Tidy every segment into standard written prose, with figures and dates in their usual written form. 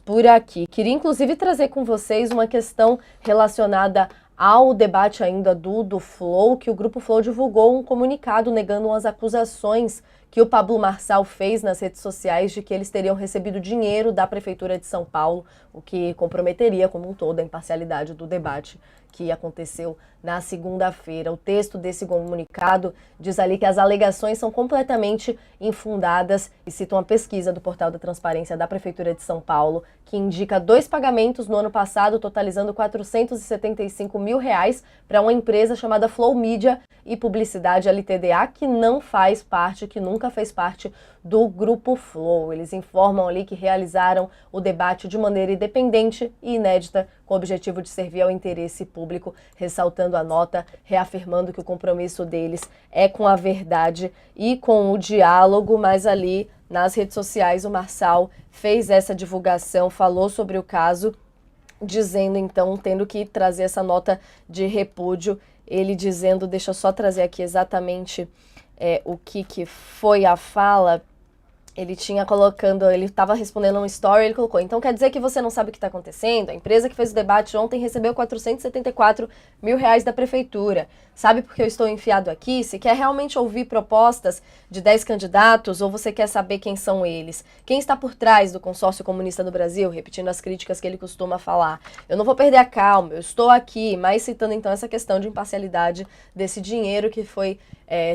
por aqui. Queria inclusive trazer com vocês uma questão relacionada ao debate ainda do Flow, que o Grupo Flow divulgou um comunicado negando as acusações que o Pablo Marçal fez nas redes sociais de que eles teriam recebido dinheiro da Prefeitura de São Paulo, o que comprometeria como um todo a imparcialidade do debate que aconteceu na segunda-feira. O texto desse comunicado diz ali que as alegações são completamente infundadas e cita uma pesquisa do Portal da Transparência da Prefeitura de São Paulo, que indica 2 pagamentos no ano passado, totalizando R$ 475 mil para uma empresa chamada Flow Mídia e Publicidade LTDA, que não faz parte, que nunca fez parte do Grupo Flow. Eles informam ali que realizaram o debate de maneira independente e inédita, com o objetivo de servir ao interesse público, ressaltando a nota, reafirmando que o compromisso deles é com a verdade e com o diálogo, mas ali nas redes sociais o Marçal fez essa divulgação, falou sobre o caso, dizendo então, tendo que trazer essa nota de repúdio, ele dizendo, deixa eu só trazer aqui exatamente o que foi a fala. Ele estava respondendo um story, ele colocou: então quer dizer que você não sabe o que está acontecendo? A empresa que fez o debate ontem recebeu R$ 474 mil da prefeitura. Sabe por que eu estou enfiado aqui? Se quer realmente ouvir propostas de 10 candidatos ou você quer saber quem são eles? Quem está por trás do consórcio comunista do Brasil? Repetindo as críticas que ele costuma falar. Eu não vou perder a calma, eu estou aqui, mas citando então essa questão de imparcialidade desse dinheiro que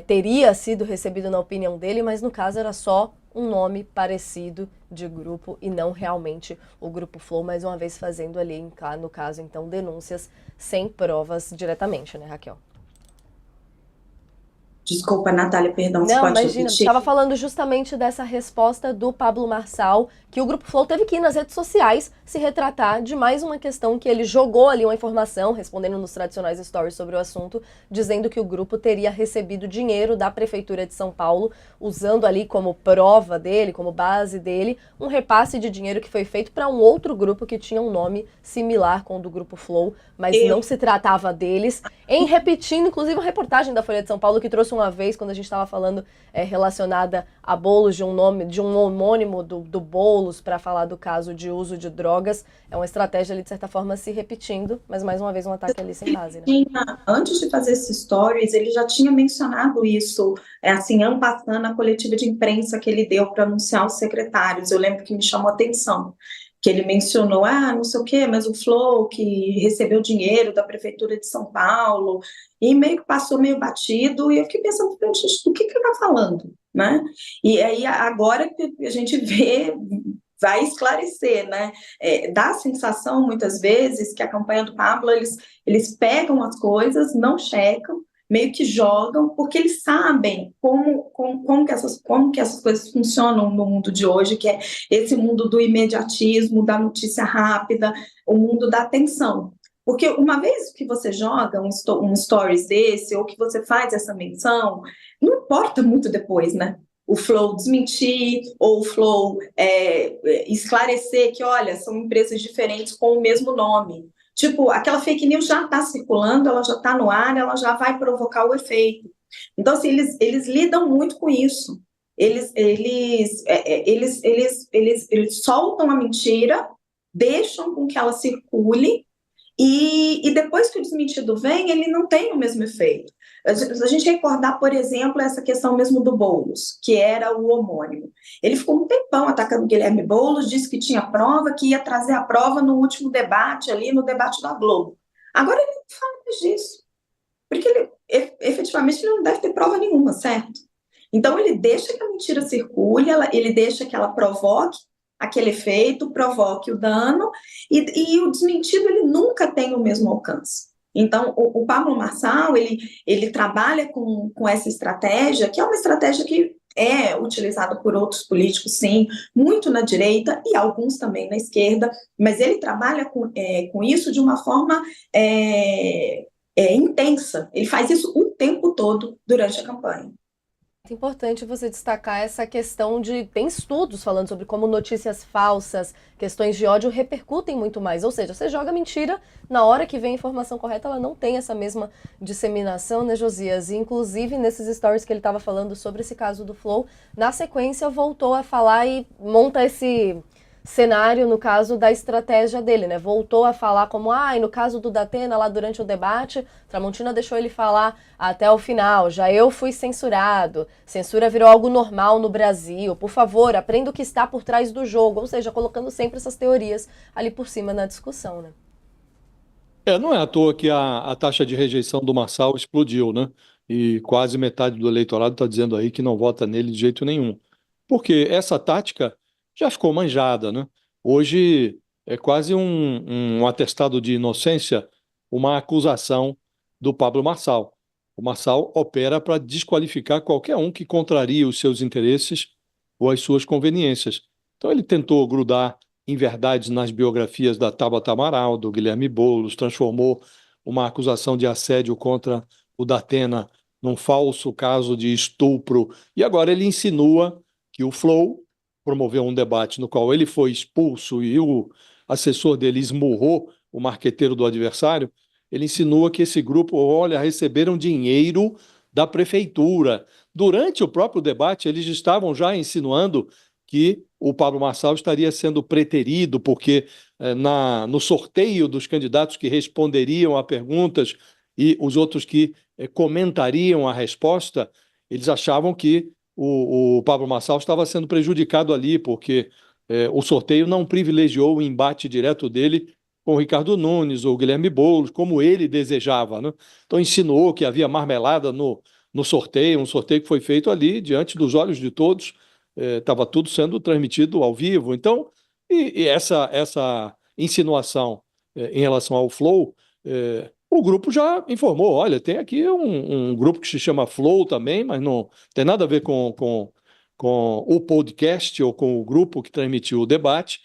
teria sido recebido na opinião dele, mas no caso era só um nome parecido de grupo e não realmente o Grupo Flow, mais uma vez fazendo ali, no caso, então, denúncias sem provas diretamente, né, Raquel? Desculpa, Natália, perdão, você Não, pode imagina, repetir? estava falando justamente dessa resposta do Pablo Marçal, que o Grupo Flow teve que ir nas redes sociais se retratar de mais uma questão que ele jogou ali uma informação, respondendo nos tradicionais stories sobre o assunto, dizendo que o grupo teria recebido dinheiro da Prefeitura de São Paulo, usando ali como prova dele, como base dele, um repasse de dinheiro que foi feito para um outro grupo que tinha um nome similar com o do Grupo Flow, mas não Eu, se tratava deles, repetindo inclusive uma reportagem da Folha de São Paulo que trouxe uma vez, quando a gente estava falando relacionada a Boulos, de um homônimo do Boulos, para falar do caso de uso de drogas. É uma estratégia ali, de certa forma, se repetindo, mas mais uma vez um ataque ali sem base, né? antes de fazer esses stories, ele já tinha mencionado isso, assim, en passant na coletiva de imprensa que ele deu para anunciar os secretários. Eu lembro que me chamou a atenção, que ele mencionou, não sei o quê, mas o Flow, que recebeu dinheiro da Prefeitura de São Paulo, e meio que passou meio batido, e eu fiquei pensando, gente, do que ele está falando, né? E aí, agora que a gente vê, vai esclarecer, né? Dá a sensação, muitas vezes, que a campanha do Pablo, eles pegam as coisas, não checam, meio que jogam, porque eles sabem como que essas coisas funcionam no mundo de hoje, que é esse mundo do imediatismo, da notícia rápida, o mundo da atenção. Porque uma vez que você joga um stories desse, ou que você faz essa menção, não importa muito depois, né? O Flow desmentir, ou o Flow esclarecer que, olha, são empresas diferentes com o mesmo nome. Tipo, aquela fake news já está circulando, ela já está no ar, ela já vai provocar o efeito. Então, assim, eles lidam muito com isso. Eles soltam a mentira, deixam com que ela circule, e depois que o desmentido vem, ele não tem o mesmo efeito. A gente recordar, por exemplo, essa questão mesmo do Boulos, que era o homônimo. Ele ficou um tempão atacando o Guilherme Boulos, disse que tinha prova, que ia trazer a prova no último debate, ali no debate da Globo. Agora ele não fala mais disso, porque ele, efetivamente ele não deve ter prova nenhuma, certo? Então ele deixa que a mentira circule, ele deixa que ela provoque aquele efeito, provoque o dano, e o desmentido ele nunca tem o mesmo alcance. Então, o Pablo Marçal, ele trabalha com essa estratégia, que é uma estratégia que é utilizada por outros políticos, sim, muito na direita e alguns também na esquerda, mas ele trabalha com isso de uma forma intensa. Ele faz isso o tempo todo durante a campanha. É importante você destacar essa questão de... Tem estudos falando sobre como notícias falsas, questões de ódio repercutem muito mais. Ou seja, você joga mentira, na hora que vem a informação correta, ela não tem essa mesma disseminação, né, Josias? E, inclusive, nesses stories que ele estava falando sobre esse caso do Flow, na sequência voltou a falar e monta esse... cenário, no caso da estratégia dele, né? Voltou a falar como, e no caso do Datena, lá durante o debate, Tramontina deixou ele falar até o final, já eu fui censurado, censura virou algo normal no Brasil, por favor, aprenda o que está por trás do jogo, ou seja, colocando sempre essas teorias ali por cima na discussão, né? Não é à toa que a taxa de rejeição do Marçal explodiu, né? E quase metade do eleitorado está dizendo aí que não vota nele de jeito nenhum. Porque essa tática já ficou manjada, né? Hoje é quase um atestado de inocência, uma acusação do Pablo Marçal. O Marçal opera para desqualificar qualquer um que contraria os seus interesses ou as suas conveniências. Então ele tentou grudar inverdades nas biografias da Tabata Amaral, do Guilherme Boulos, transformou uma acusação de assédio contra o Datena num falso caso de estupro, e agora ele insinua que o Flow promoveu um debate no qual ele foi expulso e o assessor dele esmurrou o marqueteiro do adversário. Ele insinua que esse grupo, olha, receberam dinheiro da prefeitura. Durante o próprio debate, eles estavam já insinuando que o Pablo Marçal estaria sendo preterido, porque no sorteio dos candidatos que responderiam a perguntas e os outros que comentariam a resposta, eles achavam que o Pablo Marçal estava sendo prejudicado ali, porque o sorteio não privilegiou o embate direto dele com o Ricardo Nunes ou o Guilherme Boulos, como ele desejava, né? Então insinuou que havia marmelada no sorteio, um sorteio que foi feito ali diante dos olhos de todos, estava tudo sendo transmitido ao vivo. Então, e essa insinuação em relação ao Flow, o grupo já informou, olha, tem aqui um grupo que se chama Flow também, mas não tem nada a ver com o podcast ou com o grupo que transmitiu o debate,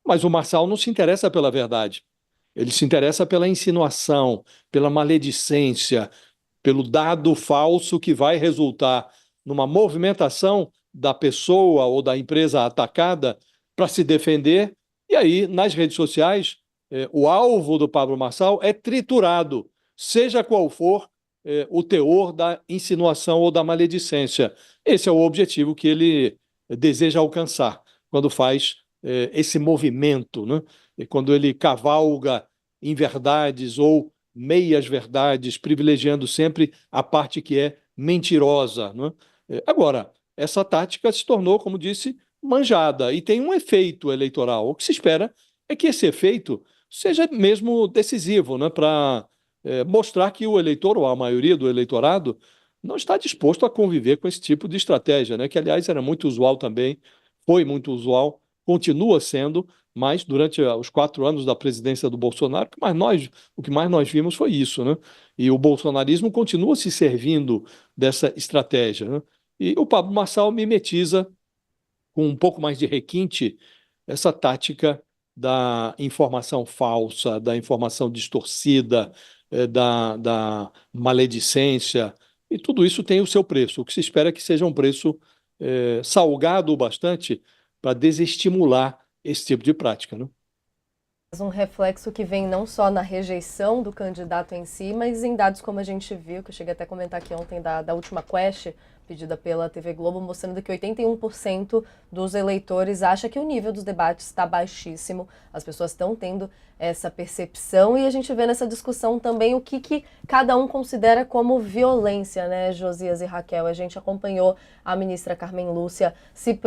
mas o Marçal não se interessa pela verdade, ele se interessa pela insinuação, pela maledicência, pelo dado falso que vai resultar numa movimentação da pessoa ou da empresa atacada para se defender. E aí, nas redes sociais, o alvo do Pablo Marçal é triturado, seja qual for o teor da insinuação ou da maledicência. Esse é o objetivo que ele deseja alcançar quando faz esse movimento, né? E quando ele cavalga inverdades ou meias-verdades, privilegiando sempre a parte que é mentirosa, né? Agora, essa tática se tornou, como disse, manjada e tem um efeito eleitoral. O que se espera é que esse efeito seja mesmo decisivo, né, para mostrar que o eleitor, ou a maioria do eleitorado, não está disposto a conviver com esse tipo de estratégia, né, que, aliás, era muito usual também, foi muito usual, continua sendo, mas durante os 4 anos da presidência do Bolsonaro, o que mais nós vimos foi isso, né? E o bolsonarismo continua se servindo dessa estratégia, né? E o Pablo Marçal mimetiza com um pouco mais de requinte essa tática da informação falsa, da informação distorcida, da maledicência, e tudo isso tem o seu preço. O que se espera é que seja um preço salgado o bastante para desestimular esse tipo de prática, né? Um reflexo que vem não só na rejeição do candidato em si, mas em dados como a gente viu, que eu cheguei até a comentar aqui ontem da última quest pedida pela TV Globo, mostrando que 81% dos eleitores acha que o nível dos debates está baixíssimo. As pessoas estão tendo essa percepção e a gente vê nessa discussão também o que cada um considera como violência, né, Josias e Raquel? A gente acompanhou a ministra Carmen Lúcia se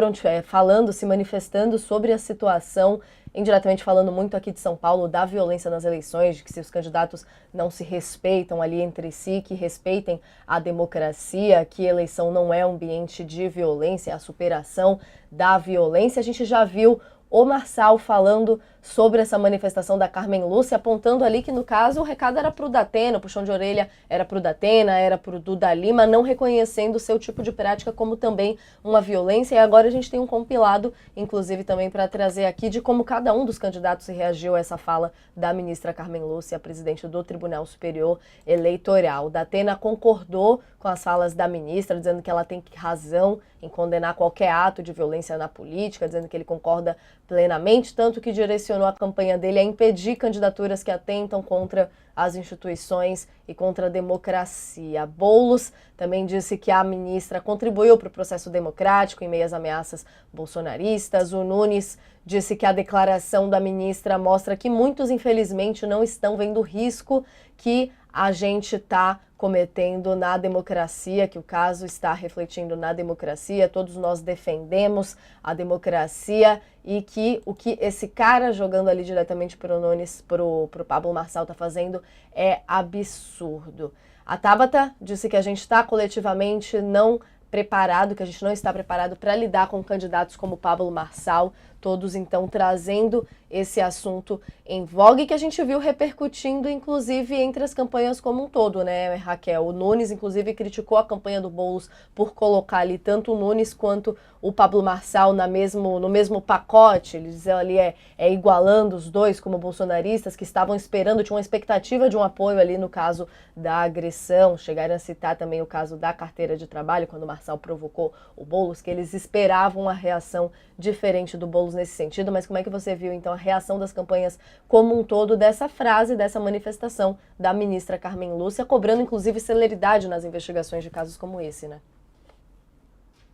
manifestando sobre a situação, indiretamente falando muito aqui de São Paulo da violência nas eleições, de que se os candidatos não se respeitam ali entre si, que respeitem a democracia, que eleição não é um ambiente de violência, é a superação da violência. A gente já viu o Marçal falando sobre essa manifestação da Carmen Lúcia, apontando ali que, no caso, o recado era para o Datena, o puxão de orelha era para o Datena, era para o Duda Lima, não reconhecendo o seu tipo de prática como também uma violência. E agora a gente tem um compilado, inclusive também para trazer aqui, de como cada um dos candidatos reagiu a essa fala da ministra Carmen Lúcia, presidente do Tribunal Superior Eleitoral. O Datena concordou com as falas da ministra, dizendo que ela tem razão em condenar qualquer ato de violência na política, dizendo que ele concorda plenamente, tanto que direcionou a campanha dele a impedir candidaturas que atentam contra as instituições e contra a democracia. Boulos também disse que a ministra contribuiu para o processo democrático em meio às ameaças bolsonaristas. O Nunes disse que a declaração da ministra mostra que muitos, infelizmente, não estão vendo o risco que a gente está cometendo na democracia, que o caso está refletindo na democracia. Todos nós defendemos a democracia e que o que esse cara jogando ali diretamente para o Nunes, para o Pablo Marçal está fazendo é absurdo. A Tabata disse que a gente está coletivamente não preparado, que a gente não está preparado para lidar com candidatos como Pablo Marçal, todos então trazendo esse assunto em voga e que a gente viu repercutindo, inclusive, entre as campanhas como um todo, né, Raquel? O Nunes, inclusive, criticou a campanha do Boulos por colocar ali tanto o Nunes quanto o Pablo Marçal no mesmo pacote. Ele dizia ali, igualando os dois como bolsonaristas que estavam esperando, tinha uma expectativa de um apoio ali no caso da agressão. Chegaram a citar também o caso da carteira de trabalho, quando o Marçal provocou o Boulos, que eles esperavam uma reação diferente do Boulos nesse sentido. Mas como é que você viu, então, a reação das campanhas como um todo dessa frase, dessa manifestação da ministra Carmen Lúcia, cobrando, inclusive, celeridade nas investigações de casos como esse, né?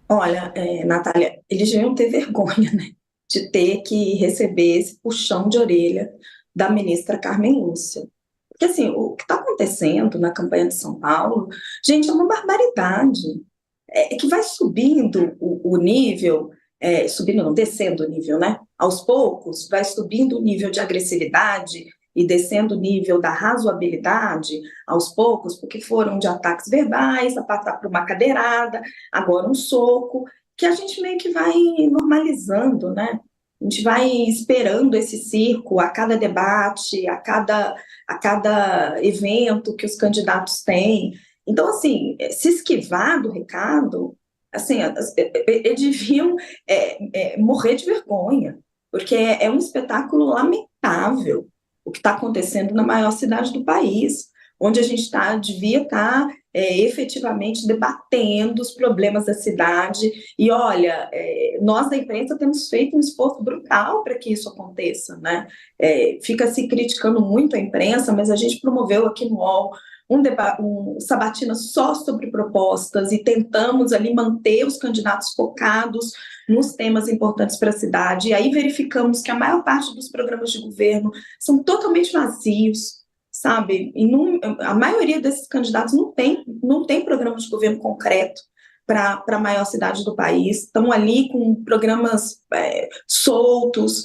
Olha, Natália, eles deviam ter vergonha, né, de ter que receber esse puxão de orelha da ministra Carmen Lúcia. Porque, assim, o que está acontecendo na campanha de São Paulo, gente, é uma barbaridade. É que vai subindo o nível, subindo não, descendo o nível, né? Aos poucos, vai subindo o nível de agressividade e descendo o nível da razoabilidade, aos poucos, porque foram de ataques verbais, a passar por uma cadeirada, agora um soco, que a gente meio que vai normalizando, né? A gente vai esperando esse circo a cada debate, a cada evento que os candidatos têm. Então, assim, se esquivar do recado, assim, eles deviam morrer de vergonha, porque é um espetáculo lamentável o que está acontecendo na maior cidade do país, onde a gente devia estar efetivamente debatendo os problemas da cidade. E, olha, nós da imprensa temos feito um esforço brutal para que isso aconteça, né? Fica se criticando muito a imprensa, mas a gente promoveu aqui no UOL um sabatina só sobre propostas e tentamos ali manter os candidatos focados nos temas importantes para a cidade. E aí verificamos que a maior parte dos programas de governo são totalmente vazios, sabe? E a maioria desses candidatos não tem programa de governo concreto para a maior cidade do país, estão ali com programas soltos,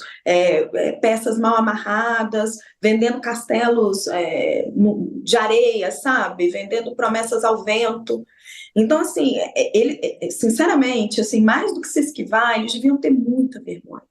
peças mal amarradas, vendendo castelos de areia, sabe? Vendendo promessas ao vento. Então, assim, sinceramente, assim, mais do que se esquivar, eles deviam ter muita vergonha.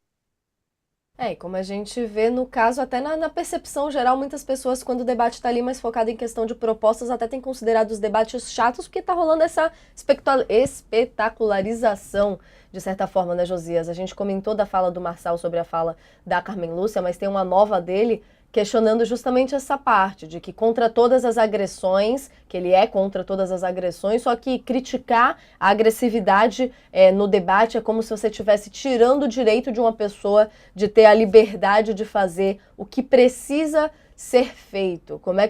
E como a gente vê no caso, até na percepção geral, muitas pessoas, quando o debate está ali mais focado em questão de propostas, até têm considerado os debates chatos, porque está rolando essa espetacularização, de certa forma, né, Josias? A gente comentou da fala do Marçal sobre a fala da Carmen Lúcia, mas tem uma nova dele questionando justamente essa parte de que contra todas as agressões, que ele é contra todas as agressões, só que criticar a agressividade no debate é como se você estivesse tirando o direito de uma pessoa de ter a liberdade de fazer o que precisa ser feito. Como é